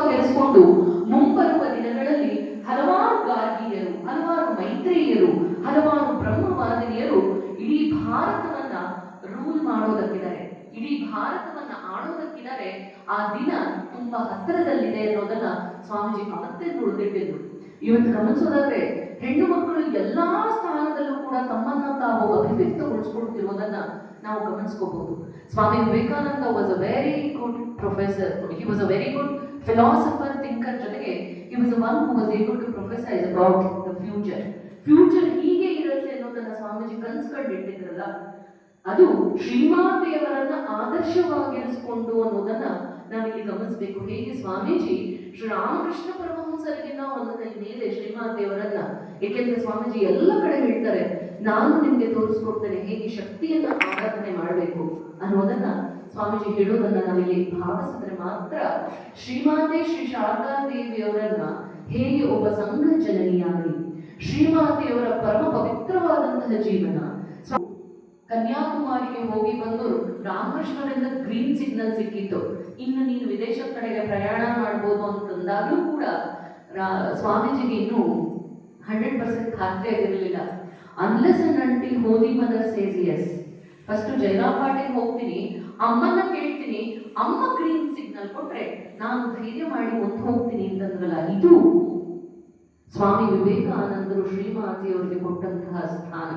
ಗೆಲ್ಲಿಸಿಕೊಂಡು ಮುಂಬರುವ ದಿನಗಳಲ್ಲಿ ಹಲವಾರು ಗಾರ್ಗಿಯರು, ಹಲವಾರು ಮೈತ್ರೇಯರು, ಹಲವಾರು ಬ್ರಹ್ಮವಾದಿನಿಯರು ಇಡೀ ಭಾರತವನ್ನ ರೂಲ್ ಮಾಡೋದಕ್ಕಿದ್ದಾರೆ, ಇಡೀ ಭಾರತವನ್ನ ಆಳೋದಕ್ಕಿದ್ದಾರೆ. ಆ ದಿನ ತುಂಬಾ ಹತ್ತಿರದಲ್ಲಿದೆ ಅನ್ನೋದನ್ನ ಸ್ವಾಮೀಜಿ ಮತ್ತೆ ನುಡಿದಿಟ್ಟಿದ್ರು. ಇವತ್ತು ಗಮನಿಸೋದಾದ್ರೆ ಹೆಣ್ಣು ಮಕ್ಕಳು ಎಲ್ಲಾ ಸ್ಥಾನದಲ್ಲೂ ಕೂಡ ತಮ್ಮನ್ನ ತಾವು ಅಭಿವ್ಯಕ್ತಗೊಳಿಸ್ಕೊಳ್ತಿರೋದನ್ನ ನಾವು ಗಮನಿಸ್ಕೋಬಹುದು. Swami Vivekananda was a very good professor, he was a very good philosopher, thinker, ಜೊತೆಗೆ he was one who was able to prophesize about the future ಹೀಗೆ ಇರುತ್ತೆ ಅನ್ನೋದನ್ನ ಸ್ವಾಮೀಜಿ ಕನ್ಸ್ಕೊಂಡು ಇಟ್ಟಿದ್ರಲ್ಲ, ಅದು ಶ್ರೀಮಾತೆಯವರನ್ನ ಆದರ್ಶವಾಗಿರಿಸಿಕೊಂಡು ಅನ್ನೋದನ್ನ ನಾವಿಲ್ಲಿ ಗಮನಿಸಬೇಕು. ಹೇಗೆ ಸ್ವಾಮೀಜಿ ಶ್ರೀರಾಮಕೃಷ್ಣ ಪರಮಹಂಸರಿಗಿನ್ನ ಒಂದು ಕೈ ಮೇಲೆ ಶ್ರೀಮಾತೆಯವರನ್ನ, ಏಕೆಂದ್ರೆ ಸ್ವಾಮೀಜಿ ಎಲ್ಲ ಕಡೆ ಹೇಳ್ತಾರೆ, ನಾನು ನಿಮ್ಗೆ ತೋರಿಸ್ಕೊಡ್ತೇನೆ ಹೇಗೆ ಶಕ್ತಿಯನ್ನ ಆರಾಧನೆ ಮಾಡಬೇಕು ಅನ್ನೋದನ್ನ ಸ್ವಾಮೀಜಿ ಹೇಳೋದನ್ನ ನಾವಿಲ್ಲಿ ಭಾವಿಸಿದ್ರೆ ಮಾತ್ರ ಶ್ರೀಮಾತೆ ಶ್ರೀ ಶಾರದಾ ದೇವಿಯವರನ್ನ ಹೇಗೆ ಒಬ್ಬ ಸಂಘ ಜನನಿಯಾಗಿ ಶ್ರೀಮಾತೆಯವರ ಪರಮ ಪವಿತ್ರವಾದಂತಹ ಜೀವನ. ಕನ್ಯಾಕುಮಾರಿಗೆ ಹೋಗಿ ಬಂದು ರಾಮಕೃಷ್ಣರಿಂದ ಗ್ರೀನ್ ಸಿಗ್ನಲ್ ಸಿಕ್ಕಿತ್ತು, ಇನ್ನು ನೀನು ವಿದೇಶದ ಕಡೆಗೆ ಪ್ರಯಾಣ ಮಾಡ್ಬೋದು ಅಂತಂದಾಗ್ಲೂ ಕೂಡ ಸ್ವಾಮೀಜಿಗೆ ಇನ್ನೂ 100% ಖಾತ್ರಿ ಆಗಿರಲಿಲ್ಲ. Unless and until holy mother says yes, first Jayaram Patil ಹೋಗ್ತೀನಿ, ಅಮ್ಮನ್ನ ಕೇಳ್ತೀನಿ, ಅಮ್ಮ ಗ್ರೀನ್ ಸಿಗ್ನಲ್ ಕೊಟ್ರೆ ನಾನು ಧೈರ್ಯ ಮಾಡಿ ಮುಂದೆ ಹೋಗ್ತೀನಿ ಅಂತಂದ್ರಲ್ಲ, ಇದು ಸ್ವಾಮಿ ವಿವೇಕಾನಂದರು ಶ್ರೀಮಾತೆಯವರಿಗೆ ಕೊಟ್ಟಂತಹ ಸ್ಥಾನ.